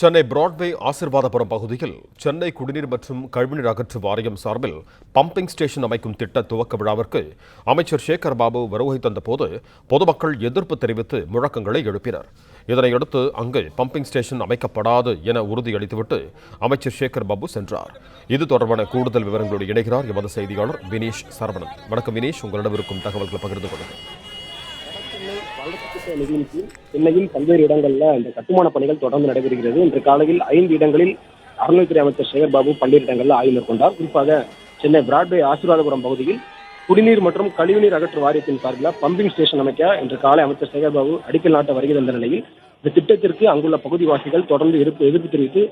Chennai Broadway Asirvathapuram பகுதியில் சென்னை குடிநீர் மற்றும் கழிவுநீர் அகற்று வாரியம் சார்பில் பம்பிங் ஸ்டேஷன் அமைக்கும் திட்ட துவக்க விழாவிற்கு அமைச்சர் சேகர் பாபு வருகை தந்தபோது பொதுமக்கள் எதிர்ப்பு தெரிவித்து முழக்கங்களை எழுப்பினர். இதனையடுத்து அங்கு பம்பிங் ஸ்டேஷன் அமைக்கப்படாது என உறுதியளித்துவிட்டு அமைச்சர் சேகர் பாபு சென்றார். இது தொடர்பான கூடுதல் விவரங்களோடு இணைகிறார் எமது செய்தியாளர் வினேஷ் சரவணன். வணக்கம் வினேஷ், உங்களிடம் இருக்கும் தகவல்களை பகிர்ந்து கொள்ளுங்கள். நிதியின் கீழ் சென்னையில் பல்வேறு இடங்களில் இந்த கட்டுமான பணிகள் தொடர்ந்து நடைபெறுகிறது. இன்று காலையில் 5 இடங்களில் அறநிலைத்துறை அமைச்சர் சேகர் பாபு பல்வேறு இடங்களில் ஆய்வு மேற்கொண்டார். குறிப்பாக சென்னை பிராட்வே ஆசீர்வாதபுரம் பகுதியில் குடிநீர் மற்றும் கழிவுநீர் அகற்று வாரியத்தின் சார்பில் பம்பிங் ஸ்டேஷன் அமைக்க இன்று காலை அமைச்சர் சேகர் பாபு அடிக்கல் நாட்ட வருகை தந்த நிலையில் இந்த திட்டத்திற்கு அங்குள்ள பகுதிவாசிகள் தொடர்ந்து எதிர்ப்பு தெரிவித்து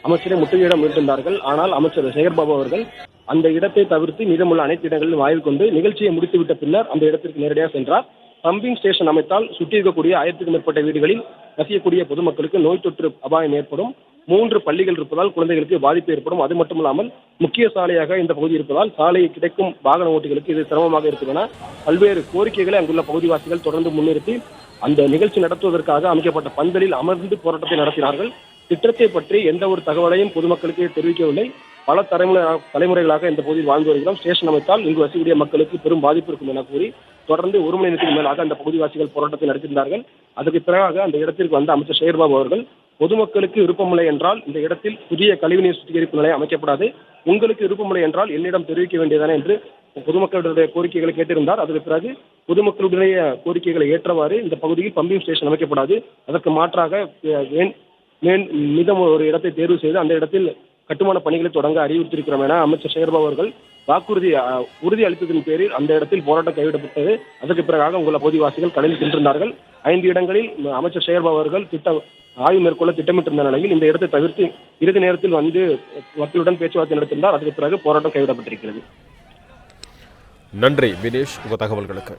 அமைச்சரை முற்றுகையிட முயன்றிருந்தார்கள். ஆனால் அமைச்சர் சேகர் பாபு அவர்கள் அந்த இடத்தை தவிர்த்து மீதமுள்ள அனைத்து இடங்களிலும் ஆய்வு கொண்டு நிகழ்ச்சியை முடித்துவிட்ட பின்னர் அந்த இடத்திற்கு நேரடியாக சென்றார். பம்பிங் ஸ்டேஷன் அமைத்தால் சுற்றி இருக்கக்கூடிய 1000க்கும் மேற்பட்ட வீடுகளில் வசிக்கக்கூடிய பொதுமக்களுக்கு நோய் தொற்று அபாயம் ஏற்படும். 3 பள்ளிகள் இருப்பதால் குழந்தைகளுக்கு பாதிப்பு ஏற்படும். அது மட்டுமல்லாமல் முக்கிய சாலையாக இந்த பகுதி இருப்பதால் சாலை கிடைக்கும் வாகன ஓட்டிகளுக்கு இது சிரமமாக இருக்கும் என பல்வேறு கோரிக்கைகளை அங்குள்ள பகுதிவாசிகள் தொடர்ந்து முன்னிறுத்தி அந்த நிகழ்ச்சி நடத்துவதற்காக அமைக்கப்பட்ட பந்தலில் அமர்ந்து போராட்டத்தை நடத்தினார்கள். திட்டத்தை பற்றி எந்த ஒரு தகவலையும் பொதுமக்களுக்கு தெரிவிக்கவில்லை. பல தலைமுறைகளாக இந்த பகுதியில் வாழ்ந்து வருகிறோம். ஸ்டேஷன் அமைத்தால் இங்கு வசிக்கக்கூடிய மக்களுக்கு பெரும் பாதிப்பு இருக்கும் என கூறி தொடர்ந்து 1 மணி நேரத்துக்கு மேலாக அந்த பகுதிவாசிகள் போராட்டத்தை நடத்தினார்கள். அதுக்கு பிறகாக அந்த இடத்திற்கு வந்த அமைச்சர் சேகர் பாபு அவர்கள் பொதுமக்களுக்கு விருப்பமில்லை என்றால் இந்த இடத்தில் புதிய கழிவுநீர் சுத்திகரிப்பு நிலையம் அமைக்கப்படாது, உங்களுக்கு விருப்பமில்லை என்றால் என்னிடம் தெரிவிக்க வேண்டியதானே என்று பொதுமக்களுடைய கோரிக்கைகளை கேட்டிருந்தார். அதற்கு பிறகு பொதுமக்களுடைய கோரிக்கைகளை ஏற்றவாறு இந்த பகுதியில் பம்பிங் ஸ்டேஷன் அமைக்கப்படாது, அதற்கு மாற்றாக மீதம் ஒரு இடத்தை தேர்வு செய்து அந்த இடத்தில் கட்டுமான பணிகளை தொடங்க அறிவுறுத்தியிருக்கிறோம் என அமைச்சர் சேகர் பாபு அவர்கள் உறுதி அளித்ததன் பேரில் அந்த இடத்தில் போராட்டம் கைவிடப்பட்டது. அதற்கு பிறகாக உள்ள பகுதிவாசிகள் கடலில் சென்றிருந்தார்கள். 5 இடங்களில் அமைச்சர் சேகர் பாபு அவர்கள் ஆய்வு மேற்கொள்ள திட்டமிட்டிருந்த நிலையில் இந்த இடத்தை தவிர்த்து இறுதி நேரத்தில் வந்து மக்களுடன் பேச்சுவார்த்தை நடத்தினார். அதற்கு பிறகு போராட்டம் கைவிடப்பட்டிருக்கிறது. நன்றி வினேஷ், உங்கள் தகவல்களுக்கு.